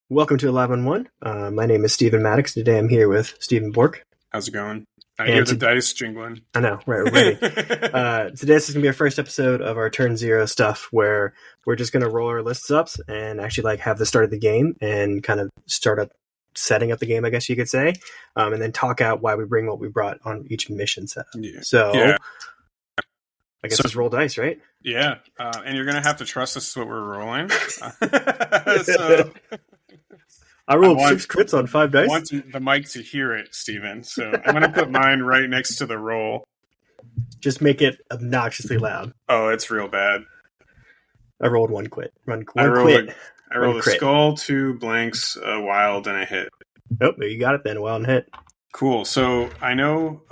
Welcome to Alive on One. My name is Stephen Maddox. Today I'm here with Stephen Bork. How's it going? I hear the dice jingling. I know, right, we're ready. Today this is going to be our first episode of our Turn Zero stuff, where we're just going to roll our lists up and actually have the start of the game and kind of setting up the game, I guess you could say, and then talk out why we bring what we brought on each mission setup. Yeah. I guess just roll dice, right? Yeah, and you're going to have to trust this is what we're rolling. I rolled 6 crits on 5 dice. I want the mic to hear it, Steven. So I'm going to put mine right next to the roll. Just make it obnoxiously loud. Oh, it's real bad. I rolled 1 quit. I rolled a skull, 2 blanks, a wild, and a hit. Oh, you got it then. Wild and hit. Cool. So I know...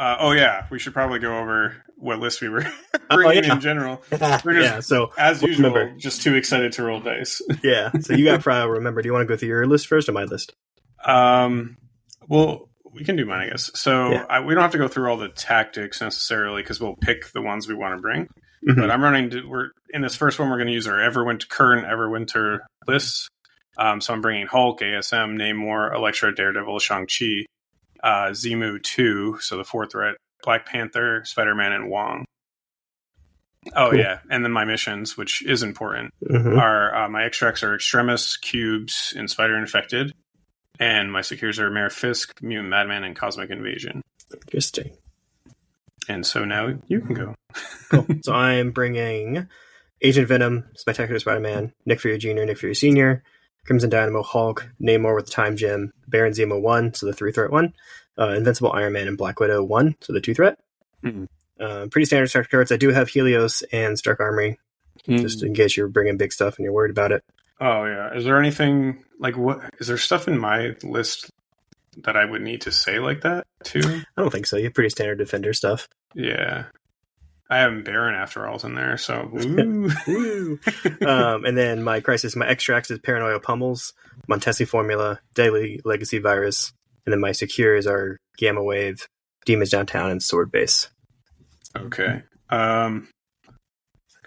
we should probably go over what list we were bringing in general. We're just, as usual, just too excited to roll dice. Yeah. So you got probably remember. Do you want to go through your list first or my list? Well, we can do mine, I guess. So we don't have to go through all the tactics necessarily because we'll pick the ones we want to bring. Mm-hmm. But we're in this first one. We're going to use our current Everwinter lists. So I'm bringing Hulk, ASM, Namor, Elektra, Daredevil, Shang-Chi, Zemu 2, so the 4th threat, Black Panther, Spider-Man, and Wong. Oh, cool. Yeah. And then my missions, which is important, are my extracts are Extremis, Cubes, and Spider-Infected. And my secures are Mayor Fisk, Mutant Madman, and Cosmic Invasion. Interesting. And so now you can go. Cool. So I'm bringing Agent Venom, Spectacular Spider-Man, Nick Fury Jr., Nick Fury Sr., Crimson Dynamo, Hulk, Namor with the Time Gem, Baron Zemo 1, so the 3-threat one, Invincible Iron Man and Black Widow 1, so the 2-threat. Mm-hmm. Pretty standard structure cards. I do have Helios and Stark Armory, just in case you're bringing big stuff and you're worried about it. Oh, yeah. Is there anything, is there stuff in my list that I would need to say like that, too? I don't think so. You have pretty standard Defender stuff. Yeah. I have Baron After All's in there, so woo. And then my extracts is Paranoia Pummels, Montesi Formula, Daily Legacy Virus, and then my secures are Gamma Wave, Demons Downtown, and Sword Base. Okay.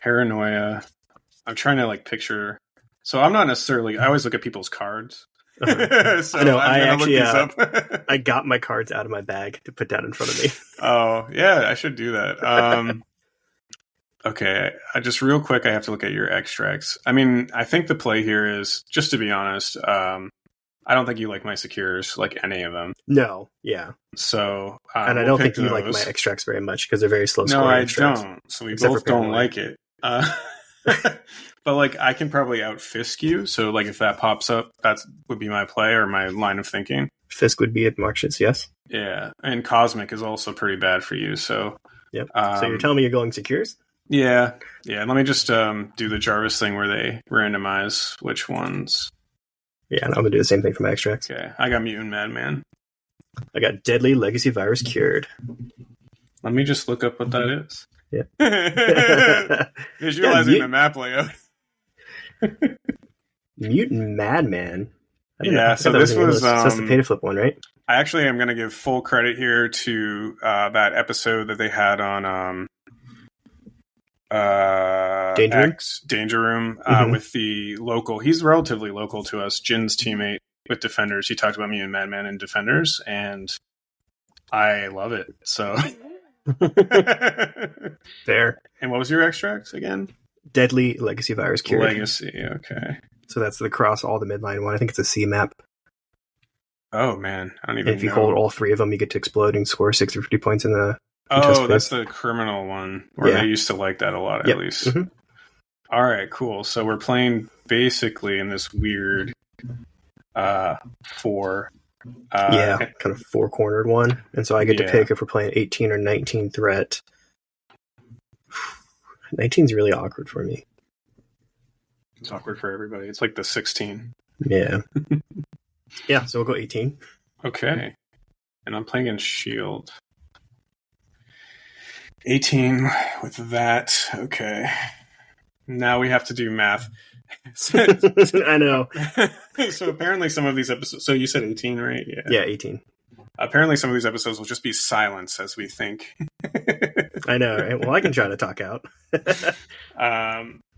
Paranoia. I'm trying to picture. So I'm not necessarily. I always look at people's cards. So I know. I got my cards out of my bag to put down in front of me. Oh yeah, I should do that. Okay, just real quick, I have to look at your extracts. I mean, I think the play here is, just to be honest, I don't think you like my secures, like any of them. No, yeah. So, and I don't think you like my extracts very much because they're very slow scoring. No, I extracts. don't. So we both don't like it. But I can probably out-Fisk you. So if that pops up, that would be my play or my line of thinking. Fisk would be at Marches, yes. Yeah, and Cosmic is also pretty bad for you. So, yep. So you're telling me you're going secures? Yeah. Let me just do the Jarvis thing where they randomize which ones. Yeah, and I'm gonna do the same thing for my extracts. Okay, I got Mutant Madman. I got Deadly Legacy Virus Cured. Let me just look up what that is. Yeah. Visualizing the map layout. Mutant Madman. So this was that's the pay to flip one, right? I actually am going to give full credit here to that episode that they had on Danger Room with the local. He's relatively local to us. Jin's teammate with Defenders. He talked about Mutant Madman and Defenders, and I love it. So there. And what was your extract again? Deadly Legacy Virus Cured. Legacy, okay. So that's across all the midline one. I think it's a C map. Oh man, I don't even know. If you hold all 3 of them, you get to explode and score 6 or 50 points in the. Oh, that's the criminal one where they used to like that a lot, at least. Mm-hmm. All right, cool. So we're playing basically in this weird 4. Kind of 4-cornered one. And so I get to pick if we're playing 18 or 19 threat. 19's really awkward for me. It's awkward for everybody. It's like the 16. Yeah. So we'll go 18. Okay. And I'm playing in Shield. 18 with that. Okay. Now we have to do math. I know. So apparently some of these episodes... So you said 18, right? Yeah, 18. Apparently some of these episodes will just be silence as we think. I know, right? Well, I can try to talk out.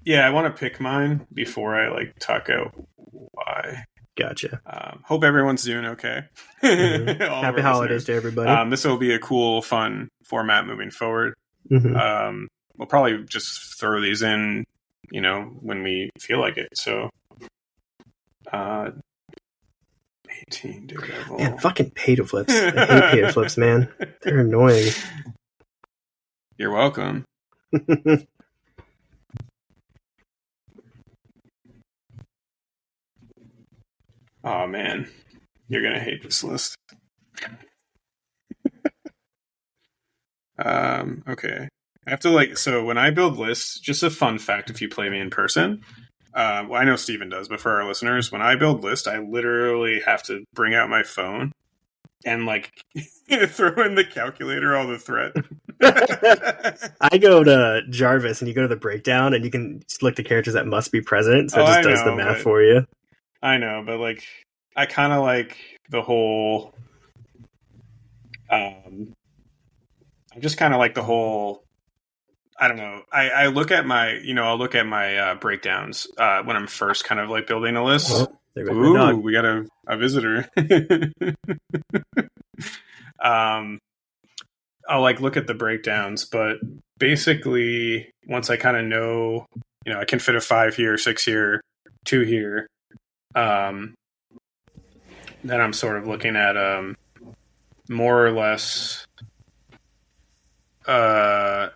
Yeah, I want to pick mine before I talk out why. Gotcha. Hope everyone's doing okay. Happy holidays to everybody. This will be a cool, fun format moving forward. We'll probably just throw these in, when we feel like it. So, 18 Daredevil. Man, fucking pay-to flips. I hate pay-to flips, man. They're annoying. You're welcome. Oh man, you're gonna hate this list. Okay. I have to so when I build lists, just a fun fact if you play me in person, well, I know Steven does, but for our listeners, when I build lists, I literally have to bring out my phone and throw in the calculator all the threat. I go to Jarvis and you go to the breakdown and you can select the characters that must be present, so it just does the math for you. I know, but I kind of like the whole. I just kind of like the whole. I don't know. I look at my, I'll look at my breakdowns when I'm first kind of building a list. Oh, ooh, we got a visitor. I'll look at the breakdowns, but basically once I kind of know, I can fit a 5 here, 6 here, 2 here. Then I'm sort of looking at more or less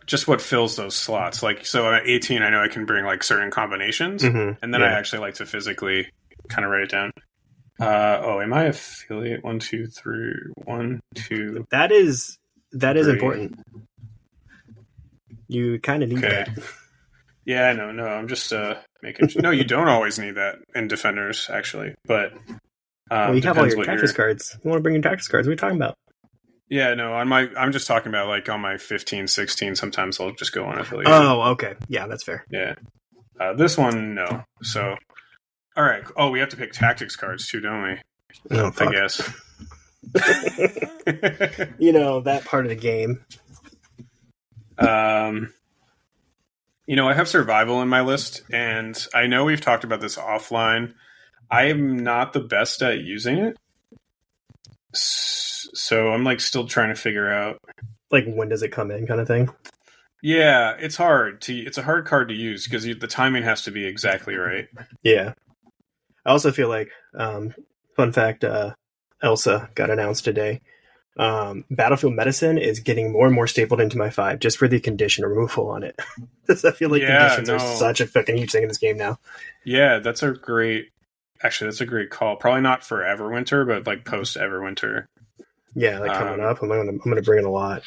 just what fills those slots. So at 18, I know I can bring certain combinations, and then I actually like to physically kind of write it down. Am I affiliate? 1, 2, 3, 1, 2. That is important. You kind of need that. Yeah, I know. No, I'm just making. No, you don't always need that in Defenders, actually. But well, you have all your tactics cards. You want to bring your tactics cards? What are you talking about? Yeah, no. I'm just talking about on my 15, 16. Sometimes I'll just go on affiliate. Oh, okay. Yeah, that's fair. Yeah. This one, no. So, all right. Oh, we have to pick tactics cards too, don't we? Oh, fuck. I guess. That part of the game. I have survival in my list, and I know we've talked about this offline. I am not the best at using it, so I'm still trying to figure out when does it come in, kind of thing. Yeah, it's hard it's a hard card to use because the timing has to be exactly right. Yeah, I also feel fun fact, Elsa got announced today. Battlefield Medicine is getting more and more stapled into my 5 just for the condition removal on it. I feel conditions are such a fucking huge thing in this game now. Yeah, that's a great call. Probably not for Everwinter, but post Everwinter. Yeah, coming up, I'm gonna bring in a lot.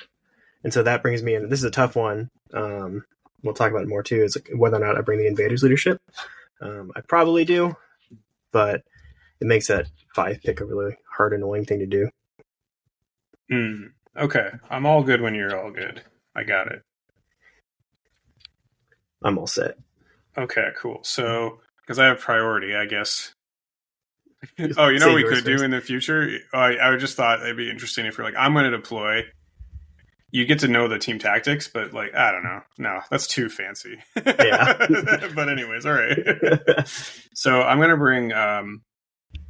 And so that brings me in. This is a tough one. We'll talk about it more too. Is whether or not I bring the Invaders leadership. I probably do, but it makes that 5 pick a really hard, annoying thing to do. Okay. I'm all good when you're all good. I got it. I'm all set. Okay, cool. So, because I have priority, I guess. Oh, you know what we could do in the future? I just thought it'd be interesting if you're I'm going to deploy. You get to know the team tactics, but I don't know. No, that's too fancy. Yeah. But anyways, all right. So I'm going to bring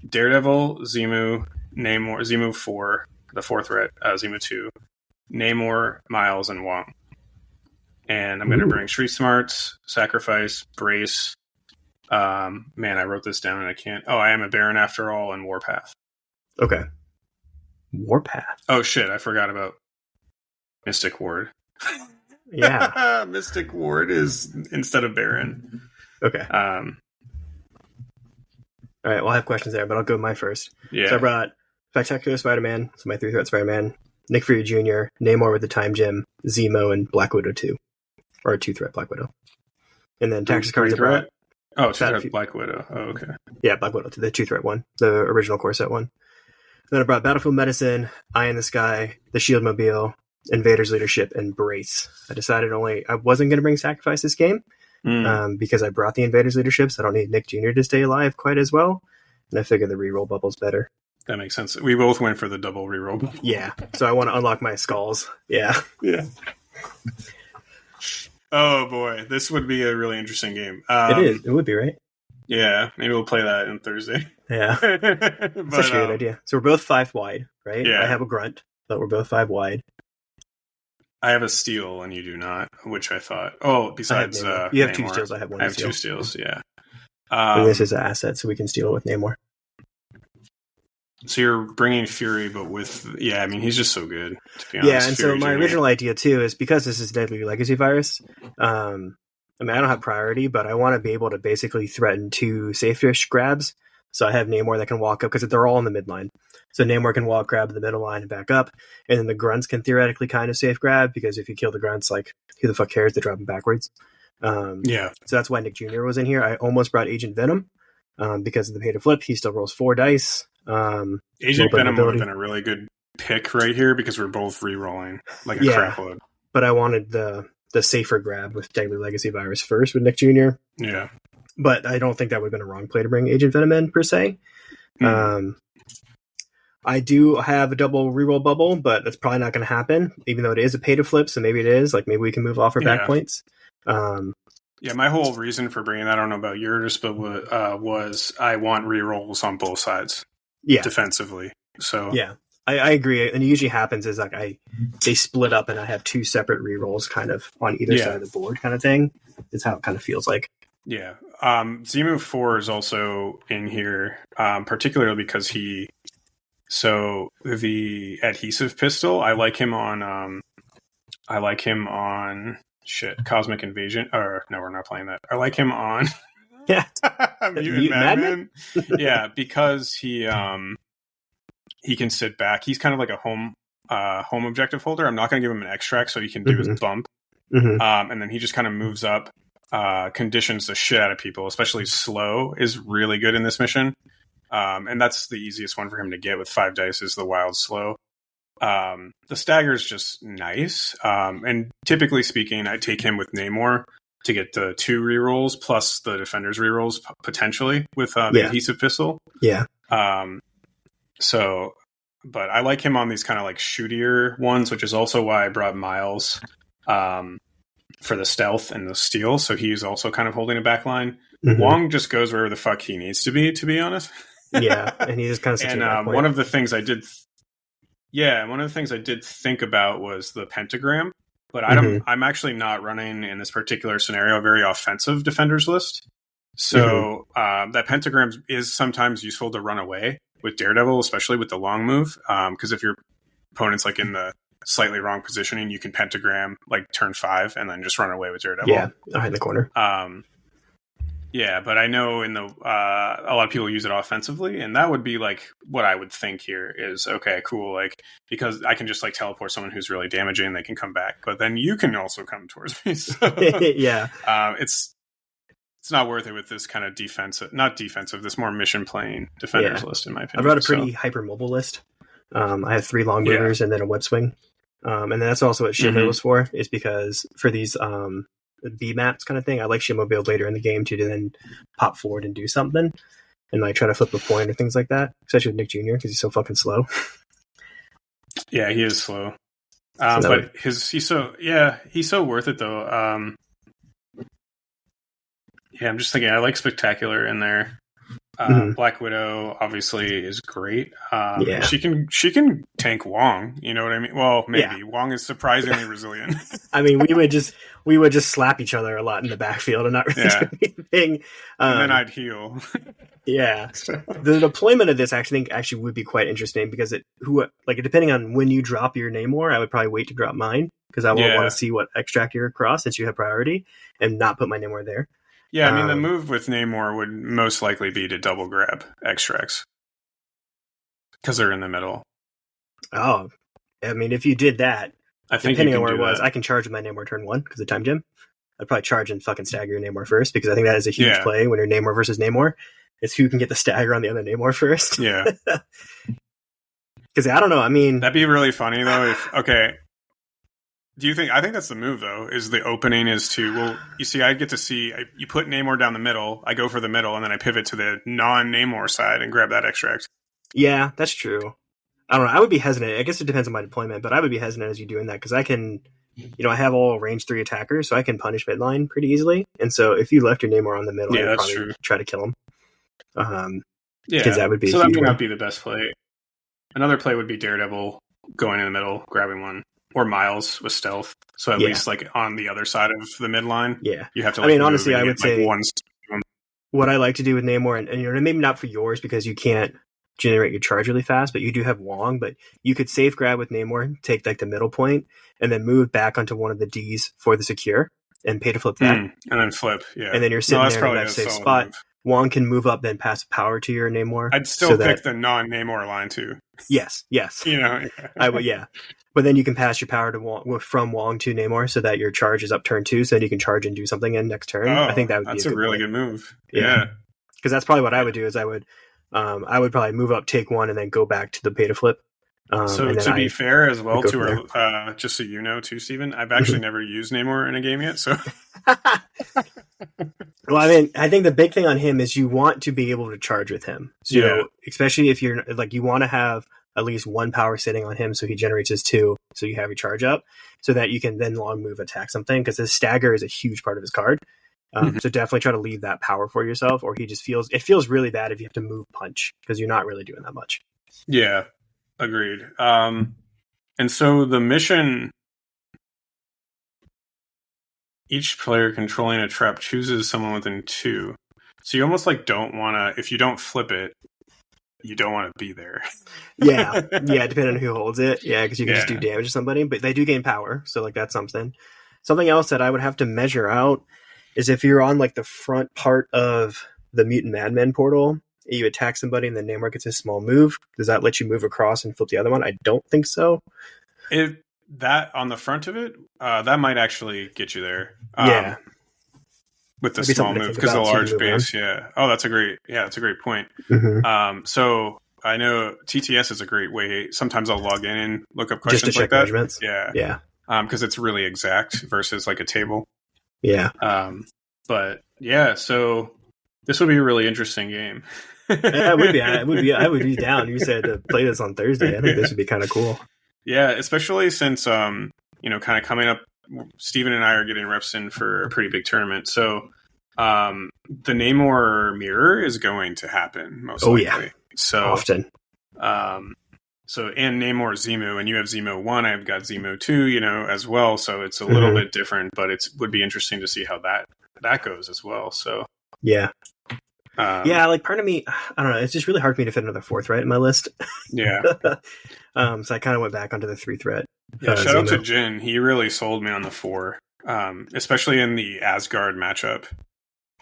Daredevil, Zimu, Namor, Zimu 4, the 4th threat, Zimu 2, Namor, Miles, and Wong. And I'm going to bring Street Smarts, Sacrifice, Brace. Man, I wrote this down and I can't. Oh, I am a Baron after all, and Warpath. Okay. Warpath. Oh shit, I forgot about Mystic Ward. Yeah. Mystic Ward is instead of Baron. Okay. All right, well, I have questions there, but I'll go my first. Yeah. So I brought Spectacular Spider-Man, so my 3-threat Spider-Man, Nick Fury Jr., Namor with the Time Gem, Zemo, and Black Widow 2. Or a 2-threat Black Widow. And then tactics cards I brought. Oh, 2-threat Black Widow. Oh, okay. Yeah, Black Widow, the 2-threat one, the original core set one. And then I brought Battlefield Medicine, Eye in the Sky, the Shield Mobile, Invaders Leadership, and Brace. I decided I wasn't going to bring Sacrifice this game because I brought the Invaders Leadership, so I don't need Nick Jr. to stay alive quite as well. And I figured the reroll bubble's better. That makes sense. We both went for the double reroll bubble. Yeah, so I want to unlock my skulls. Yeah. Yeah. Oh boy, this would be a really interesting game. It is. It would be, right? Yeah, maybe we'll play that on Thursday. Yeah. It's actually a good idea. So we're both 5 wide, right? Yeah. I have a grunt, but we're both 5 wide. I have a steal and you do not, which I thought. Oh, besides you have Namor. 2 steals, I have 1 I have steal. 2 steals, yeah. This is an asset, so we can steal it with Namor. So you're bringing Fury, but with... Yeah, I mean, he's just so good, to be honest. Yeah, and Fury so my original idea, too, is because this is Deadly Legacy Virus, I mean, I don't have priority, but I want to be able to basically threaten 2 safe-ish grabs. So I have Namor that can walk up, because they're all in the mid line. So Namor can walk, grab the middle line, and back up. And then the grunts can theoretically kind of safe grab, because if you kill the grunts, like, who the fuck cares? They drop them backwards. Yeah. So that's why Nick Jr. was in here. I almost brought Agent Venom, because of the pay to flip. He still rolls 4 dice. Agent Venom would have been a really good pick right here, because we're both re-rolling like a crap load. But I wanted the safer grab with Deadly Legacy Virus first with Nick Jr. Yeah. But I don't think that would have been a wrong play to bring Agent Venom in, per se. I do have a double reroll bubble, but that's probably not going to happen, even though it is a pay to flip, so maybe it is. Like, maybe we can move off our back points. Yeah, my whole reason for bringing that, I don't know about yours, but was I want rerolls on both sides defensively. So yeah, I agree. And it usually happens is like they split up and I have 2 separate rerolls kind of on either side of the board kind of thing. Is how it kind of feels like. Yeah. Zemu 4 is also in here, particularly because the adhesive pistol, I like him on Cosmic Invasion. Or no, we're not playing that. I like him on Mutant Madman. Yeah, because he can sit back. He's kind of like a home objective holder. I'm not going to give him an extract so he can do his bump. And then he just kind of moves up, conditions the shit out of people, especially slow is really good in this mission. And that's the easiest one for him to get with 5 dice is the wild slow. The stagger is just nice. And typically speaking, I take him with Namor to get the 2 rerolls plus the defender's rerolls potentially with the adhesive pistol. Yeah. But I like him on these kind of like shootier ones, which is also why I brought Miles for the stealth and the steal. So he's also kind of holding a back line. Wong just goes wherever the fuck he needs to be honest. Yeah, and he just kind of sits and one of the things I did think about was the pentagram, but I'm actually not running in this particular scenario a very offensive defenders list. So that pentagram is sometimes useful to run away with Daredevil, especially with the long move, because if your opponent's like in the slightly wrong positioning, you can pentagram like turn 5 and then just run away with Daredevil. Yeah, behind the corner. Yeah, but I know a lot of people use it offensively, and that would be like what I would think here is, okay, cool, like, because I can just like teleport someone who's really damaging, they can come back, but then you can also come towards me. So, yeah. It's not worth it with this kind of this more mission playing defenders list, in my opinion. I've got a pretty hypermobile list. I have 3 long movers and then a web swing. And that's also what Shimmer was for, is because for these B maps kind of thing, I like Shimobile later in the game to then pop forward and do something and like try to flip a point or things like that, especially with Nick Jr. because he's so fucking slow. Yeah, he is slow. But he's so worth it though. Yeah, I'm just thinking I like Spectacular in there. Black Widow obviously is great. She can tank Wong. You know what I mean? Well, maybe Wong is surprisingly resilient. I mean, we would just slap each other a lot in the backfield and not really do anything. And then I'd heal. Yeah, the deployment of this I think would be quite interesting because depending on when you drop your Namor, I would probably wait to drop mine because I won't want to see what extract you're across since you have priority and not put my Namor there. Yeah, I mean, the move with Namor would most likely be to double grab extracts because they're in the middle. Oh, I mean, if you did that, I think depending on where it was, I can charge with my Namor turn 1 because of Time Gem. I'd probably charge and fucking stagger your Namor first because I think that is a huge play when you're Namor versus Namor. It's who can get the stagger on the other Namor first. Yeah. Because I don't know, I mean... That'd be really funny, though, Do you think? I think that's the move, though. Is the opening is to you see, I get to see you put Namor down the middle. I go for the middle, and then I pivot to the non-Namor side and grab that extract. Yeah, that's true. I don't know. I would be hesitant. I guess it depends on my deployment, but I would be hesitant as you doing that because I can I have all range 3 attackers, so I can punish midline pretty easily. And so if you left your Namor on the middle, I'd probably try to kill him. Because that would be so that may not be the best play. Another play would be Daredevil going in the middle, grabbing one, or Miles with stealth. So at least like on the other side of the midline, you have to. Like, honestly, I would say what I like to do with Namor, and maybe not for yours because you can't generate your charge really fast, but you do have Wong. But you could safe grab with Namor, take like the middle point, and then move back onto one of the Ds for the secure, and pay to flip that, and then flip. Yeah, and then you're sitting there in that safe spot. Move. Wong can move up, then pass power to your Namor. I'd still pick the non-Namor line too. Yes. I would. Yeah, but then you can pass your power to Wong, from Wong to Namor, so that your charge is up turn 2, so then you can charge and do something in next turn. I think that would be a really good move. Yeah, because that's probably what I would do. Is I would probably move up, take one, and then go back to the pay to flip. So to be fair as well, to our, just so you know too, Steven, I've actually never used Namor in a game yet. So, well, I think the big thing on him is you want to be able to charge with him. So, especially if you're like, you want to have at least one power sitting on him, so he generates his 2, so you have your charge up, so that you can then long move attack something. Because his stagger is a huge part of his card. So definitely try to leave that power for yourself, or it feels really bad if you have to move punch because you're not really doing that much. Yeah. Agreed. And so the mission, each player controlling a trap chooses someone within 2. So you almost like don't want to, if you don't flip it, you don't want to be there. yeah, depending on who holds it. Yeah, because you can just do damage to somebody, but they do gain power. So like that's something. Something else that I would have to measure out is if you're on like the front part of the Mutant Madmen portal, you attack somebody and then Namor gets a small move. Does that let you move across and flip the other one? I don't think so. If that on the front of it, that might actually get you there. With the small move because the large base. Yeah. Oh, that's a great point. Mm-hmm. So I know TTS is a great way. Sometimes I'll log in and look up questions just to check like measurements. that. Yeah. Because it's really exact versus like a table. Yeah. But yeah, so this would be a really interesting game. It would be. I would be down. You said to play this on Thursday. I think this would be kind of cool. Yeah, especially since kind of coming up, Steven and I are getting reps in for a pretty big tournament. So the Namor mirror is going to happen most likely. Yeah. So often. So and Namor Zemo, and you have Zemo 1, I've got Zemo 2, as well. So it's a little bit different, but it would be interesting to see how that goes as well. So yeah. Like part of me, I don't know. It's just really hard for me to fit another 4-threat in my list. Yeah. So I kind of went back onto the 3-threat. Yeah. Shout out to Jin. He really sold me on the 4, especially in the Asgard matchup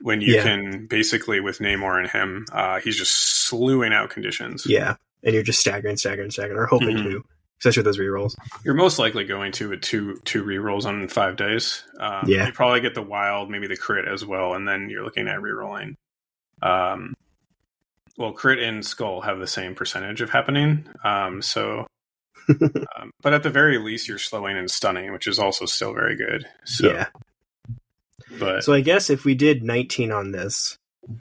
when you can basically with Namor and him, he's just slewing out conditions. Yeah, and you're just staggering, or hoping to, especially with those rerolls. You're most likely going to with two rerolls on 5 days. You probably get the wild, maybe the crit as well, and then you're looking at rerolling. Well, crit and skull have the same percentage of happening. But at the very least, you're slowing and stunning, which is also still very good. So, yeah. So I guess if we did 19 on this,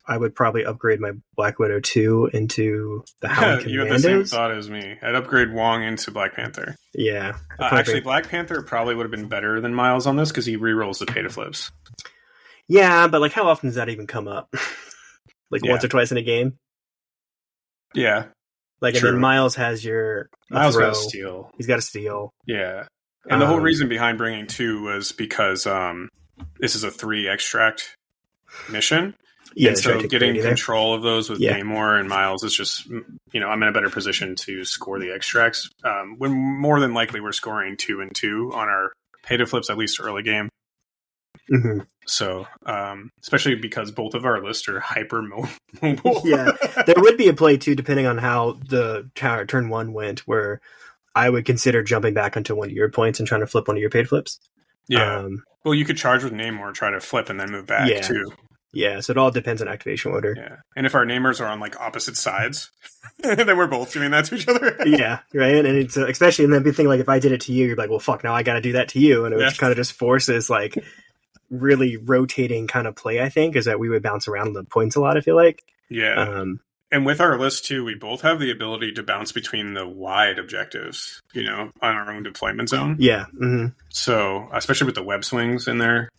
I would probably upgrade my Black Widow 2 into the Hound Commandos. You have the same thought as me. I'd upgrade Wong into Black Panther. Yeah. Actually, Black Panther probably would have been better than Miles on this because he rerolls the pay to flips. Yeah, but like how often does that even come up? Once or twice in a game? Yeah. And then Miles has Miles got a steal. He's got a steal. Yeah. And the whole reason behind bringing 2 was because this is a 3 extract mission. Yeah, and so getting control of those with Namor and Miles is just, I'm in a better position to score the extracts. When more than likely we're scoring 2 and 2 on our pay to flips, at least early game. Mm-hmm. So, especially because both of our lists are hyper mobile. Yeah, there would be a play too, depending on how the turn 1 went, where I would consider jumping back onto one of your points and trying to flip one of your paid flips. Yeah. Well, you could charge with Namor, try to flip, and then move back too. Yeah, so it all depends on activation order. Yeah, and if our Namors are on opposite sides, then we're both doing that to each other. Yeah, right. And it's especially, and then the thing if I did it to you, you're like, well, fuck, now I got to do that to you, and it kind of just forces really rotating kind of play. I think is that we would bounce around the points a lot. I feel like. Yeah. And with our list too, we both have the ability to bounce between the wide objectives, on our own deployment zone. Yeah. Mm-hmm. So, especially with the web swings in there,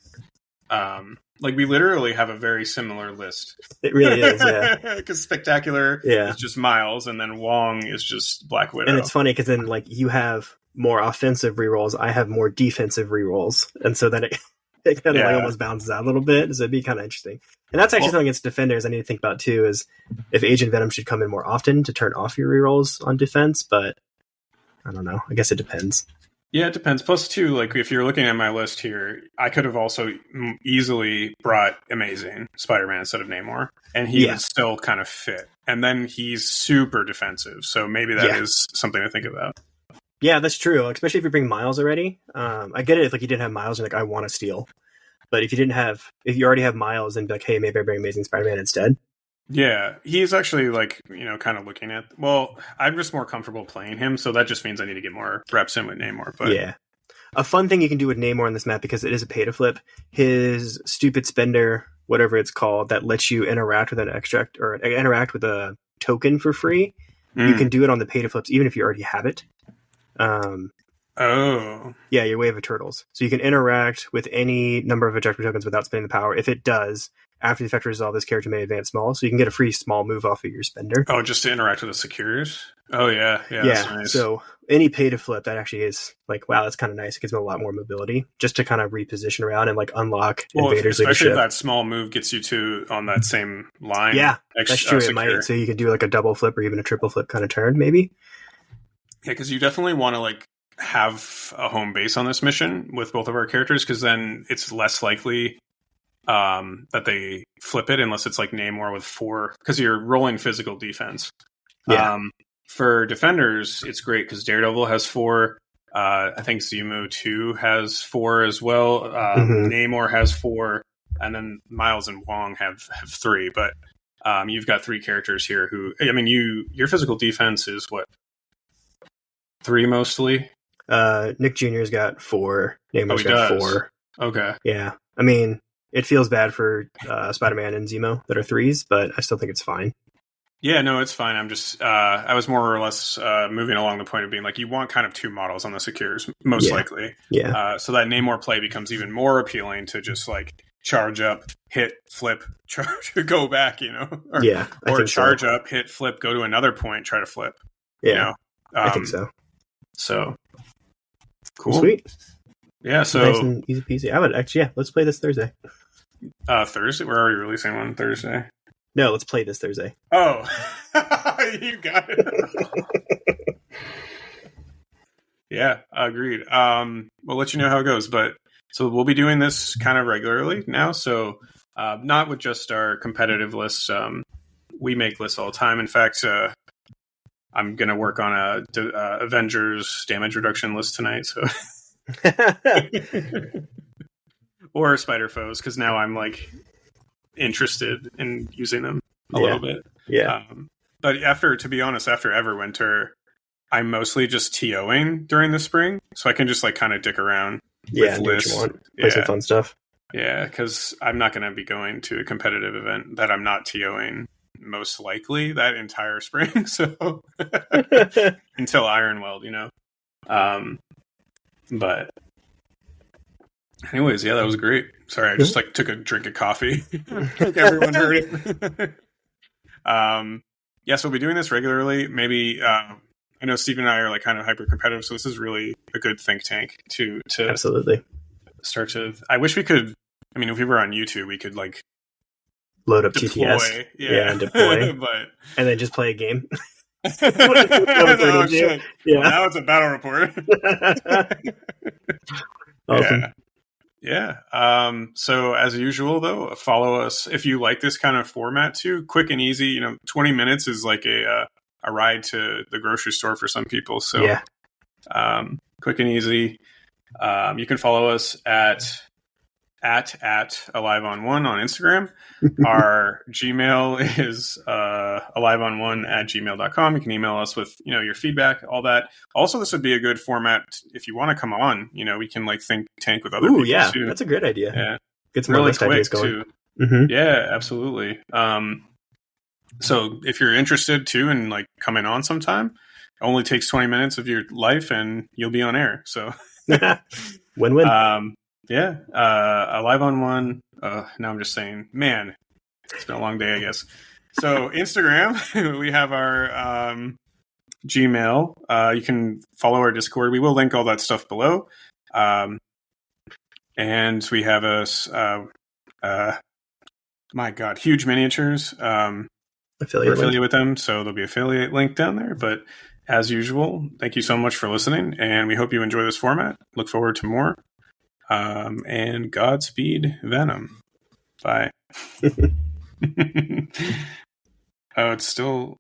we literally have a very similar list. It really is, yeah. Because Spectacular is just Miles, and then Wong is just Black Widow. And it's funny because then, you have more offensive rerolls, I have more defensive rerolls, and so then it kind of almost balances out a little bit. So it'd be kind of interesting. And that's actually something against defenders I need to think about too, is if Agent Venom should come in more often to turn off your rerolls on defense, but I don't know. I guess it depends. Yeah, it depends. Plus, too, if you're looking at my list here, I could have also easily brought Amazing Spider-Man instead of Namor, and he would still kind of fit. And then he's super defensive, so maybe that is something to think about. Yeah, that's true. Especially if you bring Miles already. I get it if you didn't have Miles and I want to steal. But if you already have Miles, then be like, hey, maybe I bring Amazing Spider-Man instead. Yeah, he's actually kind of looking at. Well, I'm just more comfortable playing him, so that just means I need to get more reps in with Namor. But yeah, a fun thing you can do with Namor in this map, because it is a pay to flip. His stupid spender, whatever it's called, that lets you interact with an extract or interact with a token for free. You can do it on the pay to flips, even if you already have it. Yeah, your Wave of Turtles. So you can interact with any number of objective tokens without spending the power. If it does, after the effect resolve, this character may advance small, so you can get a free small move off of your spender. Oh, just to interact with the secures? Oh, yeah. That's nice. So any pay to flip, that actually is wow, that's kind of nice. It gives them a lot more mobility, just to kind of reposition around and unlock invaders especially leadership. If that small move gets you to on that same line. Yeah, that's true. It might. So you can do a double flip or even a triple flip kind of turn, maybe. Yeah, because you definitely want to have a home base on this mission with both of our characters, because then it's less likely that they flip it unless it's Namor with 4, because you're rolling physical defense. Yeah. For defenders, it's great because Daredevil has 4. I think Zemo 2 has 4 as well. Namor has 4, and then Miles and Wong have 3. But you've got 3 characters here who, your physical defense is what? 3 mostly? Nick Jr.'s got 4. Namor's got 4. Okay. Yeah. It feels bad for Spider-Man and Zemo that are 3s, but I still think it's fine. Yeah, no, it's fine. I'm just, I was more or less moving along the point of being you want kind of 2 models on the secures, most likely. Yeah. So that Namor play becomes even more appealing to just charge up, hit, flip, charge, go back, or charge up, hit, flip, go to another point, try to flip. Yeah. I think so. So cool. Sweet. Yeah, so nice and easy peasy. I would actually, let's play this Thursday. Thursday? We're already releasing one Thursday. No, let's play this Thursday. Oh, you got it. Yeah, agreed. We'll let you know how it goes, but so we'll be doing this kind of regularly now. So not with just our competitive lists. We make lists all the time. In fact, I'm going to work on a Avengers damage reduction list tonight. So, or Spider Foes, because now I'm interested in using them a little bit. Yeah. But to be honest, after Everwinter, I'm mostly just TOing during the spring, so I can just kind of dick around. Yeah, do what you want. Play some fun stuff. Yeah, because I'm not going to be going to a competitive event that I'm not TOing most likely that entire spring. So until Ironweld, But anyways, yeah, that was great. Sorry, I just took a drink of coffee. Everyone heard it. So we'll be doing this regularly. Maybe I know Steve and I are kind of hyper competitive, so this is really a good think tank to absolutely start to. I wish we could. If we were on YouTube, we could load up deploy, TTS, and deploy, and then just play a game. Oh, shit. Yeah, well, now it's a battle report. Awesome. Yeah. So as usual, though, follow us if you like this kind of format too. Quick and easy. 20 minutes is a ride to the grocery store for some people. So quick and easy. You can follow us at Alive on One on Instagram. Our Gmail is aliveon1@gmail.com. You can email us with your feedback, all that. Also, this would be a good format if you want to come on. We can think tank with other people. Yeah, too. That's a great idea. Yeah, get some really quick ideas going. Too. Mm-hmm. Yeah, absolutely. So if you're interested too in like coming on sometime, it only takes 20 minutes of your life and you'll be on air. So win-win. Yeah. A live on one. Now I'm just saying, man, it's been a long day, I guess. So Instagram, we have our Gmail. You can follow our Discord. We will link all that stuff below. And we have my God, Huge Miniatures. We're affiliate with them, so there'll be affiliate link down there. But as usual, thank you so much for listening, and we hope you enjoy this format. Look forward to more. And Godspeed, Venom. Bye. Oh, it's still